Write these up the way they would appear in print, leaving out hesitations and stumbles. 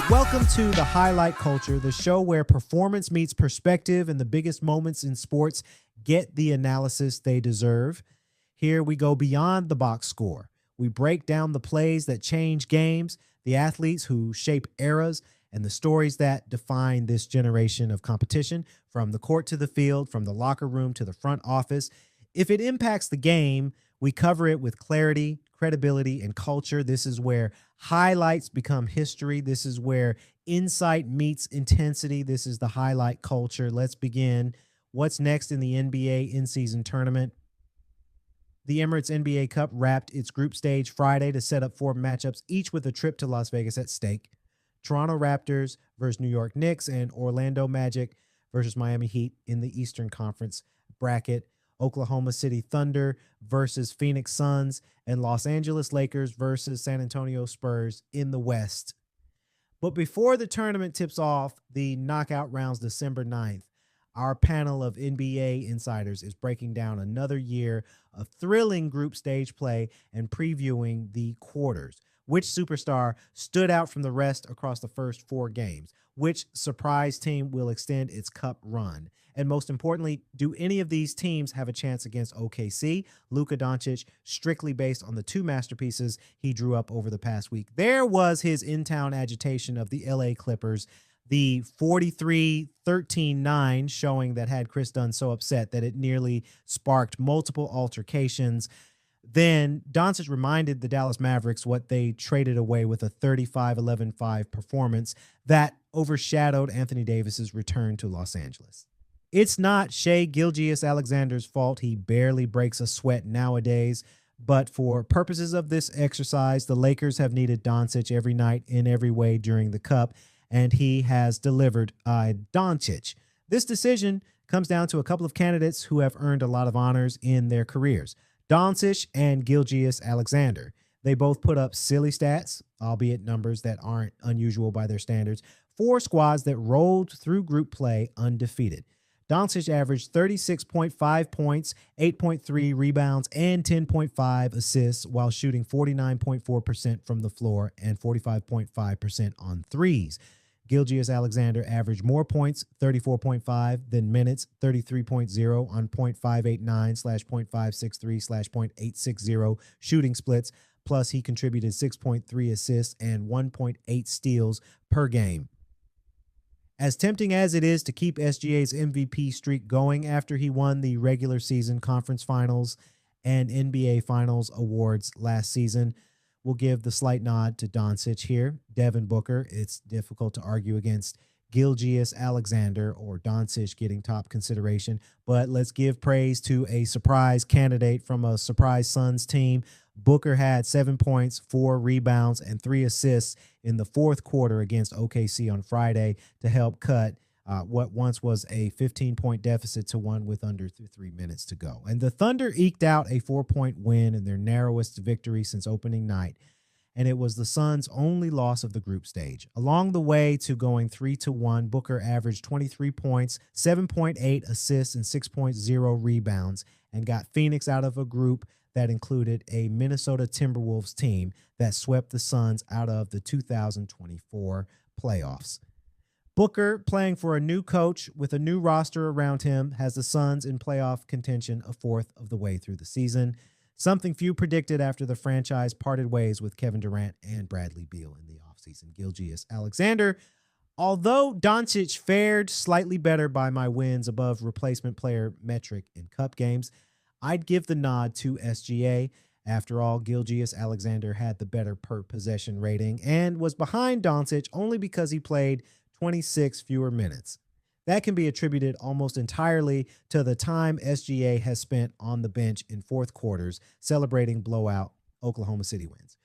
Welcome to The Highlight Culture, the show where performance meets perspective and the biggest moments in sports get the analysis they deserve. Here we go beyond the box score. We break down the plays that change games, the athletes who shape eras, and the stories that define this generation of competition, from the court to the field, from the locker room to the front office. If it impacts the game, we cover it with clarity, credibility, and culture. This is where highlights become history. This is where insight meets intensity. This is the highlight culture. Let's begin. What's next in the NBA in-season tournament? The Emirates NBA Cup wrapped its group stage Friday to set up 4 matchups, each with a trip to Las Vegas at stake. Toronto Raptors versus New York Knicks, and Orlando Magic versus Miami Heat in the Eastern Conference bracket. Oklahoma City Thunder versus Phoenix Suns, and Los Angeles Lakers versus San Antonio Spurs in the West. But before the tournament tips off the knockout rounds December 9th, our panel of NBA insiders is breaking down another year of thrilling group stage play and previewing the quarters. Which superstar stood out from the rest across the first 4 games? Which surprise team will extend its cup run? And most importantly, do any of these teams have a chance against OKC? Luka Doncic, strictly based on the 2 masterpieces he drew up over the past week. There was his in-town agitation of the LA Clippers, the 43-13-9 showing that had Chris Dunn so upset that it nearly sparked multiple altercations. Then Doncic reminded the Dallas Mavericks what they traded away with a 35-11-5 performance that overshadowed Anthony Davis's return to Los Angeles. It's not Shai Gilgeous-Alexander's fault he barely breaks a sweat nowadays, but for purposes of this exercise, the Lakers have needed Doncic every night in every way during the Cup, and he has delivered Doncic. This decision comes down to a couple of candidates who have earned a lot of honors in their careers. Doncic and Gilgeous-Alexander. They both put up silly stats, albeit numbers that aren't unusual by their standards, for squads that rolled through group play undefeated. Doncic averaged 36.5 points, 8.3 rebounds, and 10.5 assists while shooting 49.4% from the floor and 45.5% on threes. Gilgeous-Alexander averaged more points, 34.5, than minutes, 33.0 on .589/.563/.860 shooting splits, plus he contributed 6.3 assists and 1.8 steals per game. As tempting as it is to keep SGA's MVP streak going after he won the regular season conference finals and NBA Finals awards last season, we'll give the slight nod to Doncic here. Devin Booker, it's difficult to argue against Gilgeous-Alexander or Doncic getting top consideration, but let's give praise to a surprise candidate from a surprise Suns team. Booker had 7 points, 4 rebounds, and 3 assists in the fourth quarter against OKC on Friday to help cut what once was a 15-point deficit to 1 with under 3 minutes to go. And the Thunder eked out a 4-point win in their narrowest victory since opening night, and it was the Suns' only loss of the group stage. Along the way to going 3-1, Booker averaged 23 points, 7.8 assists, and 6.0 rebounds, and got Phoenix out of a group that included a Minnesota Timberwolves team that swept the Suns out of the 2024 playoffs. Booker, playing for a new coach with a new roster around him, has the Suns in playoff contention a fourth of the way through the season, something few predicted after the franchise parted ways with Kevin Durant and Bradley Beal in the offseason. Gilgeous-Alexander, although Doncic fared slightly better by my wins above replacement player metric in Cup games, I'd give the nod to SGA. After all, Gilgeous-Alexander had the better per possession rating and was behind Doncic only because he played 26 fewer minutes. That can be attributed almost entirely to the time SGA has spent on the bench in fourth quarters celebrating blowout Oklahoma City wins.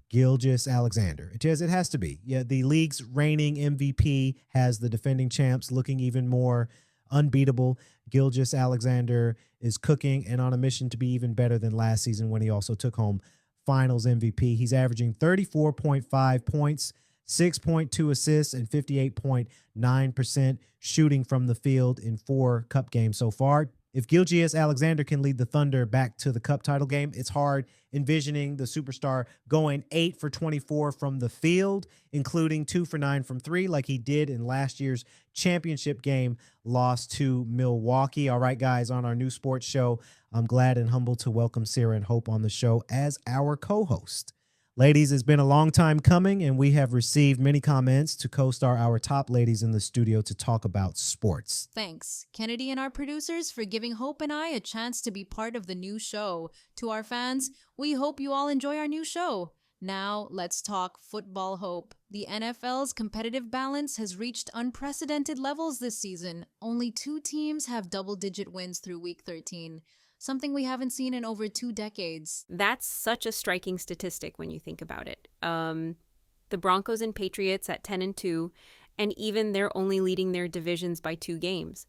Gilgeous-Alexander, it has to be. Yeah, the league's reigning MVP has the defending champs looking even more unbeatable. Gilgeous-Alexander is cooking and on a mission to be even better than last season when he also took home Finals MVP. He's averaging 34.5 points, 6.2 assists, and 58.9% shooting from the field in 4 Cup games so far. If Gilgeous-Alexander can lead the Thunder back to the Cup title game, it's hard envisioning the superstar going 8 for 24 from the field, including 2 for 9 from three, like he did in last year's championship game lost to Milwaukee. All right, guys, on our new sports show, I'm glad and humbled to welcome Sarah and Hope on the show as our co-host. Ladies, it's been a long time coming, and we have received many comments to co-star our top ladies in the studio to talk about sports. Thanks, Kennedy and our producers, for giving Hope and I a chance to be part of the new show. To our fans, we hope you all enjoy our new show. Now, let's talk football, Hope. The NFL's competitive balance has reached unprecedented levels this season. Only 2 teams have double-digit wins through Week 13. Something we haven't seen in over 2 decades. That's such a striking statistic when you think about it. The Broncos and Patriots at 10-2, and even they're only leading their divisions by 2 games.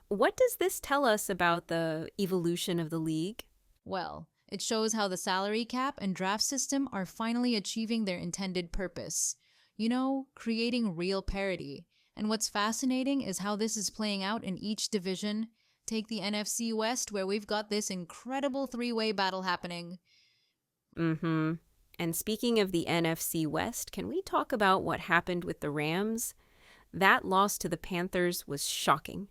What does this tell us about the evolution of the league? Well, it shows how the salary cap and draft system are finally achieving their intended purpose. You know, creating real parity. And what's fascinating is how this is playing out in each division. Take the NFC West, where we've got this incredible 3-way battle happening. And speaking of the NFC West, can we talk about what happened with the Rams? That loss to the Panthers was shocking.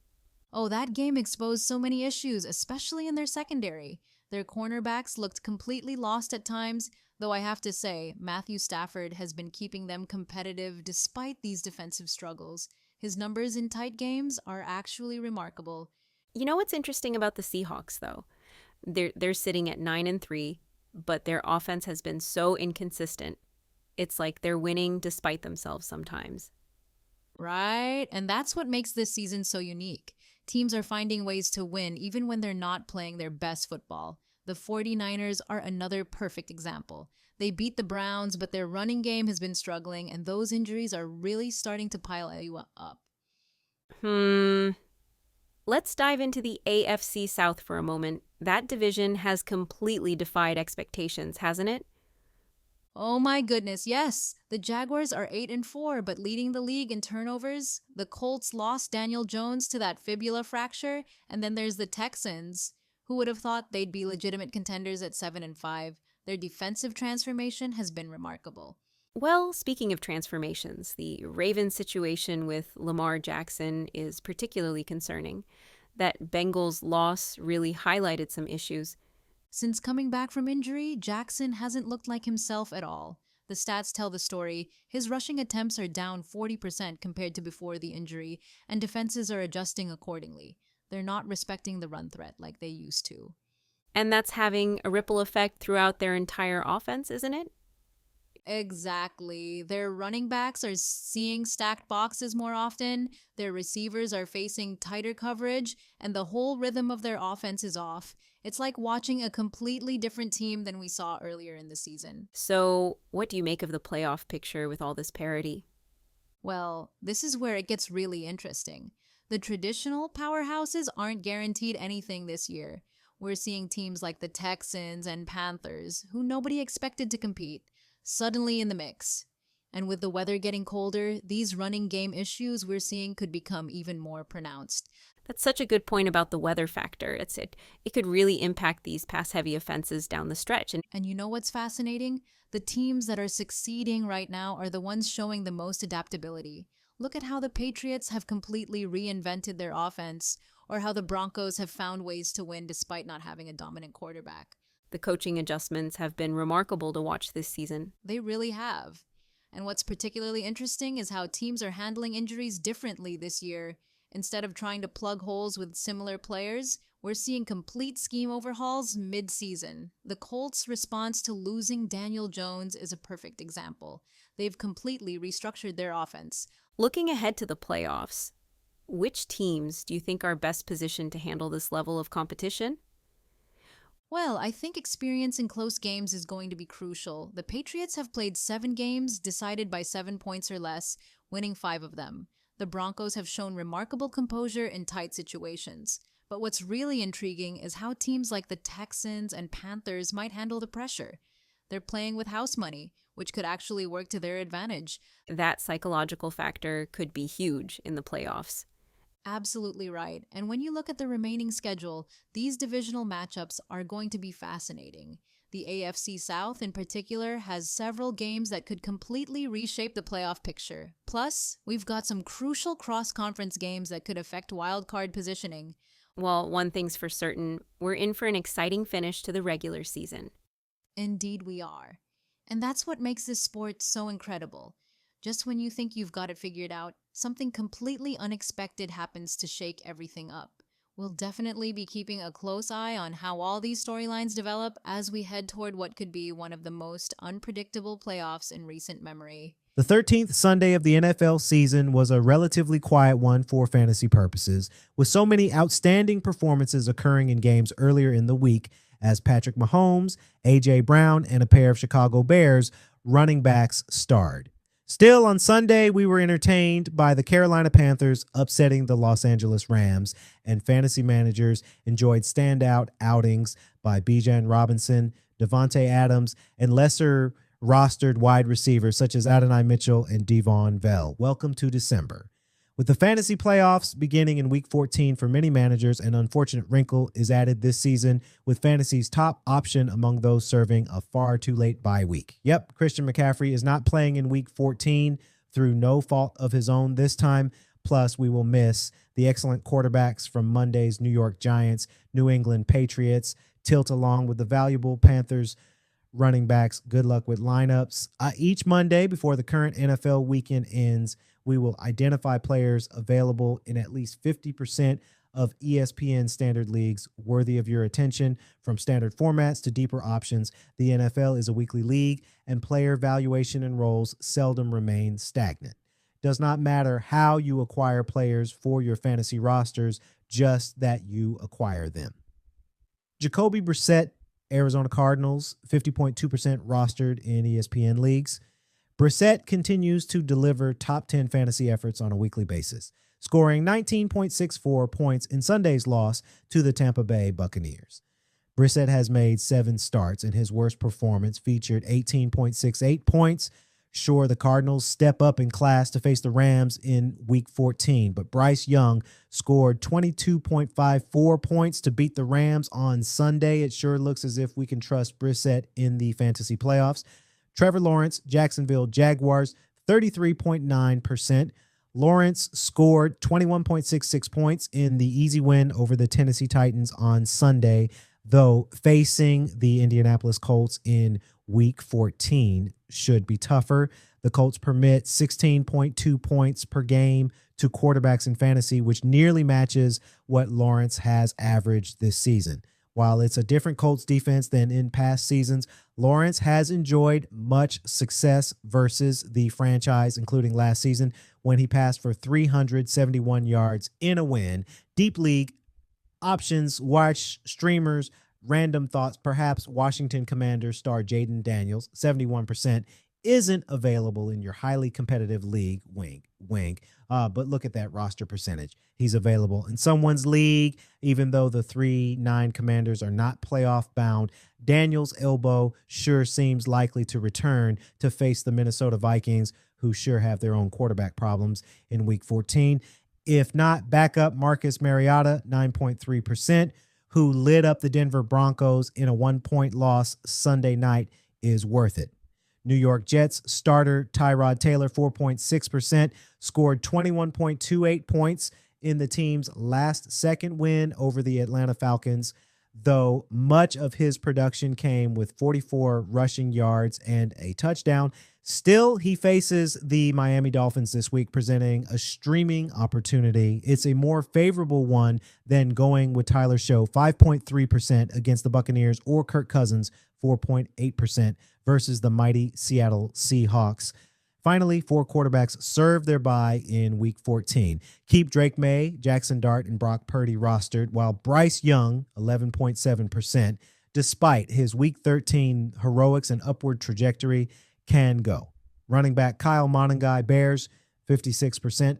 Oh, that game exposed so many issues, especially in their secondary. Their cornerbacks looked completely lost at times, though I have to say, Matthew Stafford has been keeping them competitive despite these defensive struggles. His numbers in tight games are actually remarkable. You know what's interesting about the Seahawks, though? They're sitting at 9-3, but their offense has been so inconsistent. It's like they're winning despite themselves sometimes. Right, and that's what makes this season so unique. Teams are finding ways to win even when they're not playing their best football. The 49ers are another perfect example. They beat the Browns, but their running game has been struggling, and those injuries are really starting to pile you up. Let's dive into the AFC South for a moment. That division has completely defied expectations, hasn't it? Oh my goodness, yes. The Jaguars are 8-4, but leading the league in turnovers. The Colts lost Daniel Jones to that fibula fracture, and then there's the Texans. Who would have thought they'd be legitimate contenders at 7-5? Their defensive transformation has been remarkable. Well, speaking of transformations, the Ravens situation with Lamar Jackson is particularly concerning. That Bengals loss really highlighted some issues. Since coming back from injury, Jackson hasn't looked like himself at all. The stats tell the story. His rushing attempts are down 40% compared to before the injury, and defenses are adjusting accordingly. They're not respecting the run threat like they used to. And that's having a ripple effect throughout their entire offense, isn't it? Exactly. Their running backs are seeing stacked boxes more often, their receivers are facing tighter coverage, and the whole rhythm of their offense is off. It's like watching a completely different team than we saw earlier in the season. So, what do you make of the playoff picture with all this parity? Well, this is where it gets really interesting. The traditional powerhouses aren't guaranteed anything this year. We're seeing teams like the Texans and Panthers, who nobody expected to compete, suddenly in the mix. And with the weather getting colder, these running game issues we're seeing could become even more pronounced. That's such a good point about the weather factor. It could really impact these pass-heavy offenses down the stretch. And you know what's fascinating? The teams that are succeeding right now are the ones showing the most adaptability. Look at how the Patriots have completely reinvented their offense, or how the Broncos have found ways to win despite not having a dominant quarterback. The coaching adjustments have been remarkable to watch this season. They really have. And what's particularly interesting is how teams are handling injuries differently this year. Instead of trying to plug holes with similar players, we're seeing complete scheme overhauls mid-season. The Colts' response to losing Daniel Jones is a perfect example. They've completely restructured their offense. Looking ahead to the playoffs, which teams do you think are best positioned to handle this level of competition? Well, I think experience in close games is going to be crucial. The Patriots have played 7 games decided by 7 points or less, winning 5 of them. The Broncos have shown remarkable composure in tight situations. But what's really intriguing is how teams like the Texans and Panthers might handle the pressure. They're playing with house money, which could actually work to their advantage. That psychological factor could be huge in the playoffs. Absolutely right. And when you look at the remaining schedule, these divisional matchups are going to be fascinating. The AFC South, in particular, has several games that could completely reshape the playoff picture. Plus, we've got some crucial cross conference games that could affect wildcard positioning. Well, one thing's for certain, we're in for an exciting finish to the regular season. Indeed, we are. And that's what makes this sport so incredible. Just when you think you've got it figured out, something completely unexpected happens to shake everything up. We'll definitely be keeping a close eye on how all these storylines develop as we head toward what could be one of the most unpredictable playoffs in recent memory. The 13th Sunday of the NFL season was a relatively quiet one for fantasy purposes, with so many outstanding performances occurring in games earlier in the week as Patrick Mahomes, A.J. Brown, and a pair of Chicago Bears running backs starred. Still, on Sunday, we were entertained by the Carolina Panthers upsetting the Los Angeles Rams, and fantasy managers enjoyed standout outings by Bijan Robinson, Devontae Adams, and lesser rostered wide receivers such as Adonai Mitchell and Devon Bell. Welcome to December. With the fantasy playoffs beginning in week 14 for many managers, an unfortunate wrinkle is added this season with fantasy's top option among those serving a far too late bye week. Yep, Christian McCaffrey is not playing in week 14 through no fault of his own this time. Plus, we will miss the excellent quarterbacks from Monday's New York Giants, New England Patriots, tilt along with the valuable Panthers running backs. Good luck with lineups. Each Monday before the current NFL weekend ends, we will identify players available in at least 50% of ESPN standard leagues worthy of your attention. From standard formats to deeper options, the NFL is a weekly league, and player valuation and roles seldom remain stagnant. Does not matter how you acquire players for your fantasy rosters, just that you acquire them. Jacoby Brissett, Arizona Cardinals, 50.2% rostered in ESPN leagues. Brissett continues to deliver top 10 fantasy efforts on a weekly basis, scoring 19.64 points in Sunday's loss to the Tampa Bay Buccaneers. Brissett has made 7 starts, and his worst performance featured 18.68 points. Sure, the Cardinals step up in class to face the Rams in Week 14, but Bryce Young scored 22.54 points to beat the Rams on Sunday. It sure looks as if we can trust Brissett in the fantasy playoffs. Trevor Lawrence, Jacksonville Jaguars, 33.9%. Lawrence scored 21.66 points in the easy win over the Tennessee Titans on Sunday, though facing the Indianapolis Colts in Week 14 should be tougher. The Colts permit 16.2 points per game to quarterbacks in fantasy, which nearly matches what Lawrence has averaged this season. While it's a different Colts defense than in past seasons, Lawrence has enjoyed much success versus the franchise, including last season when he passed for 371 yards in a win. Deep league options, watch streamers, random thoughts, perhaps Washington Commanders star Jaden Daniels, 71%, isn't available in your highly competitive league, wink. But look at that roster percentage. He's available in someone's league, even though the 3-9 Commanders are not playoff bound. Daniels' elbow sure seems likely to return to face the Minnesota Vikings, who sure have their own quarterback problems in Week 14. If not, backup Marcus Mariota, 9.3%, who lit up the Denver Broncos in a 1-point loss Sunday night, is worth it. New York Jets starter Tyrod Taylor, 4.6%, scored 21.28 points in the team's last second win over the Atlanta Falcons, though much of his production came with 44 rushing yards and a touchdown. Still, he faces the Miami Dolphins this week, presenting a streaming opportunity. It's a more favorable one than going with Tyler Show, 5.3% against the Buccaneers, or Kirk Cousins, 4.8% versus the mighty Seattle Seahawks. Finally, 4 quarterbacks serve their bye in Week 14. Keep Drake May, Jackson Dart, and Brock Purdy rostered, while Bryce Young, 11.7%, despite his Week 13 heroics and upward trajectory, can go. Running back Kyle Monangai, Bears, 56%.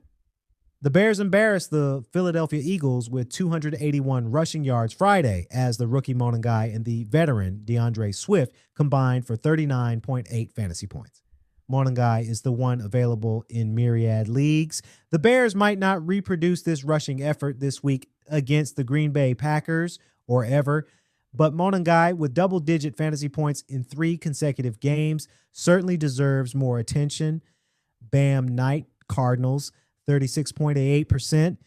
The Bears embarrassed the Philadelphia Eagles with 281 rushing yards Friday as the rookie Monangai and the veteran DeAndre Swift combined for 39.8 fantasy points. Monangai is the one available in myriad leagues. The Bears might not reproduce this rushing effort this week against the Green Bay Packers or ever, but Monangai, with double-digit fantasy points in 3 consecutive games, certainly deserves more attention. Bam Knight, Cardinals, 36.8%.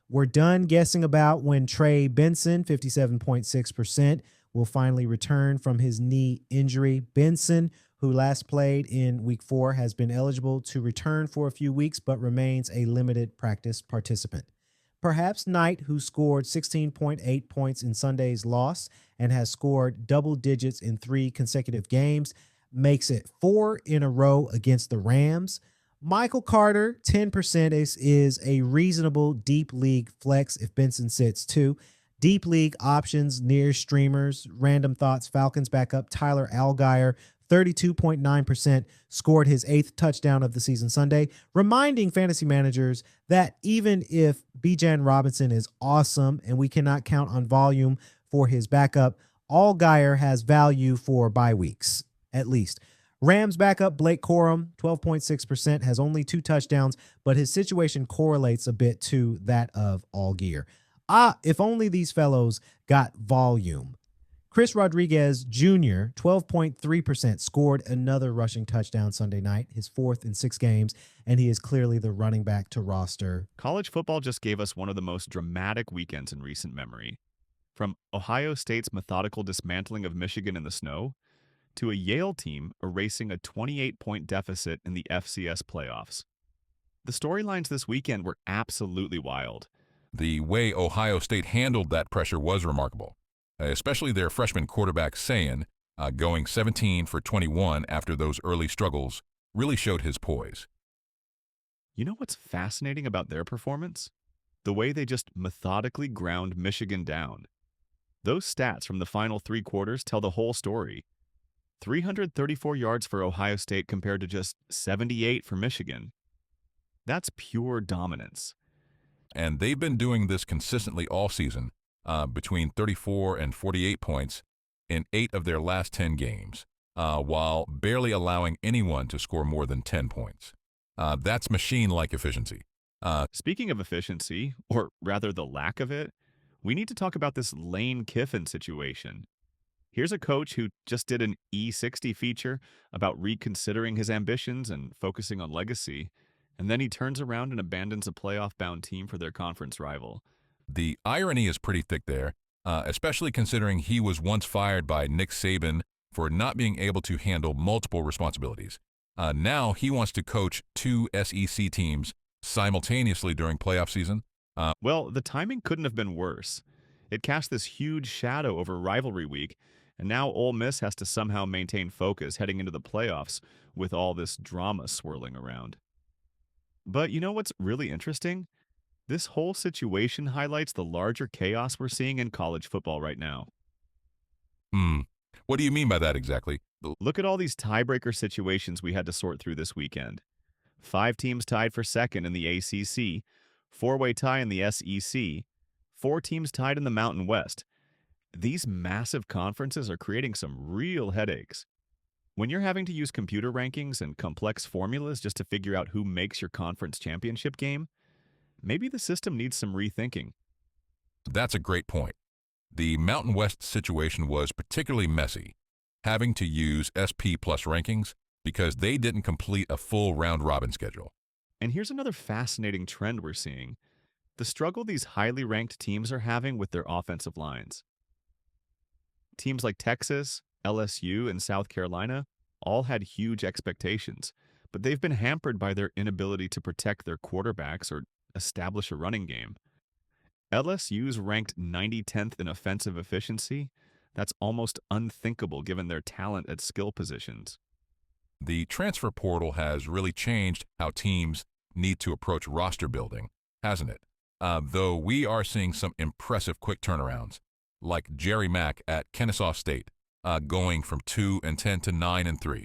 We're done guessing about when Trey Benson, 57.6%, will finally return from his knee injury. Benson, who last played in week 4, has been eligible to return for a few weeks but remains a limited practice participant. Perhaps Knight, who scored 16.8 points in Sunday's loss and has scored double digits in 3 consecutive games, makes it 4 in a row against the Rams. Michael Carter, 10% is a reasonable deep league flex if Benson sits too. Deep league options near streamers, random thoughts, Falcons backup Tyler Allgeier, 32.9%, scored his 8th touchdown of the season Sunday, reminding fantasy managers that even if Bijan Robinson is awesome and we cannot count on volume for his backup, Allgeier has value for bye weeks, at least. Rams backup Blake Corum, 12.6%, has only 2 touchdowns, but his situation correlates a bit to that of Allgeier. If only these fellows got volume. Chris Rodriguez Jr., 12.3%, scored another rushing touchdown Sunday night, his 4th in 6 games, and he is clearly the running back to roster. College football just gave us one of the most dramatic weekends in recent memory. From Ohio State's methodical dismantling of Michigan in the snow, to a Yale team erasing a 28-point deficit in the FCS playoffs. The storylines this weekend were absolutely wild. The way Ohio State handled that pressure was remarkable, especially their freshman quarterback Sayin, going 17 for 21 after those early struggles, really showed his poise. You know what's fascinating about their performance? The way they just methodically ground Michigan down. Those stats from the final 3 quarters tell the whole story. 334 yards for Ohio State compared to just 78 for Michigan. That's pure dominance. And they've been doing this consistently all season, between 34 and 48 points in 8 of their last 10 games, while barely allowing anyone to score more than 10 points. That's machine-like efficiency. Speaking of efficiency, or rather the lack of it, we need to talk about this Lane Kiffin situation. Here's a coach who just did an E60 feature about reconsidering his ambitions and focusing on legacy, and then he turns around and abandons a playoff-bound team for their conference rival. The irony is pretty thick there, especially considering he was once fired by Nick Saban for not being able to handle multiple responsibilities. Now he wants to coach 2 SEC teams simultaneously during playoff season. Well, the timing couldn't have been worse. It cast this huge shadow over rivalry week, and now Ole Miss has to somehow maintain focus heading into the playoffs with all this drama swirling around. But you know what's really interesting? This whole situation highlights the larger chaos we're seeing in college football right now. What do you mean by that exactly? Look at all these tiebreaker situations we had to sort through this weekend. 5 teams tied for second in the ACC, 4-way tie in the SEC, 4 teams tied in the Mountain West. These massive conferences are creating some real headaches. When you're having to use computer rankings and complex formulas just to figure out who makes your conference championship game, maybe the system needs some rethinking. That's a great point. The Mountain West situation was particularly messy, having to use SP Plus rankings because they didn't complete a full round-robin schedule. And here's another fascinating trend we're seeing: the struggle these highly ranked teams are having with their offensive lines. Teams like Texas, LSU, and South Carolina all had huge expectations, but they've been hampered by their inability to protect their quarterbacks or establish a running game. LSU's ranked 90-10th in offensive efficiency. That's almost unthinkable given their talent at skill positions. The transfer portal has really changed how teams need to approach roster building, hasn't it? Though we are seeing some impressive quick turnarounds, like Jerry Mack at Kennesaw State, going from 2-10 to 9-3.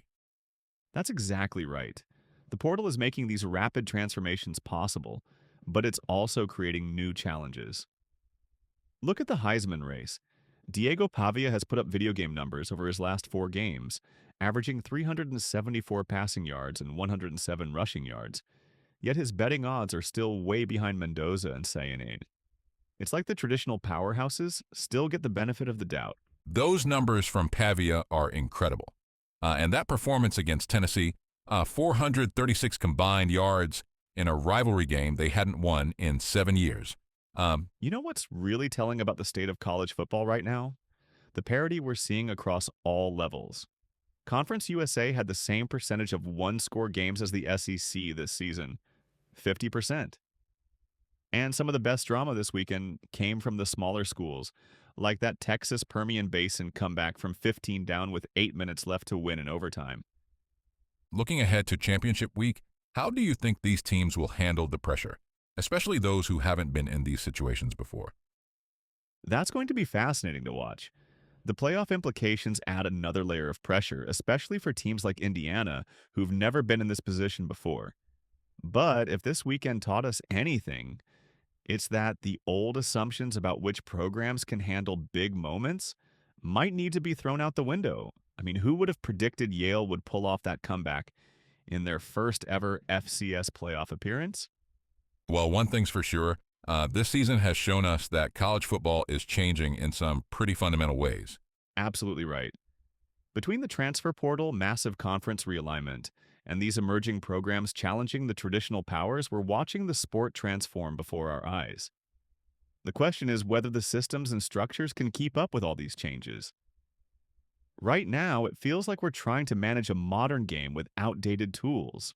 That's exactly right. The portal is making these rapid transformations possible, but it's also creating new challenges. Look at the Heisman race. Diego Pavia has put up video game numbers over his last 4 games, averaging 374 passing yards and 107 rushing yards, yet his betting odds are still way behind Mendoza and Sayanade. It's like the traditional powerhouses still get the benefit of the doubt. Those numbers from Pavia are incredible. And that performance against Tennessee, 436 combined yards in a rivalry game they hadn't won in 7 years. You know what's really telling about the state of college football right now? The parity we're seeing across all levels. Conference USA had the same percentage of one-score games as the SEC this season, 50%. And some of the best drama this weekend came from the smaller schools, like that Texas Permian Basin comeback from 15 down with 8 minutes left to win in overtime. Looking ahead to championship week, how do you think these teams will handle the pressure, especially those who haven't been in these situations before? That's going to be fascinating to watch. The playoff implications add another layer of pressure, especially for teams like Indiana, who've never been in this position before. But if this weekend taught us anything, it's that the old assumptions about which programs can handle big moments might need to be thrown out the window. I mean, who would have predicted Yale would pull off that comeback in their first ever FCS playoff appearance? Well, one thing's for sure, this season has shown us that college football is changing in some pretty fundamental ways. Absolutely right. Between the transfer portal, massive conference realignment, and these emerging programs challenging the traditional powers, we're watching the sport transform before our eyes. The question is whether the systems and structures can keep up with all these changes. Right now, it feels like we're trying to manage a modern game with outdated tools.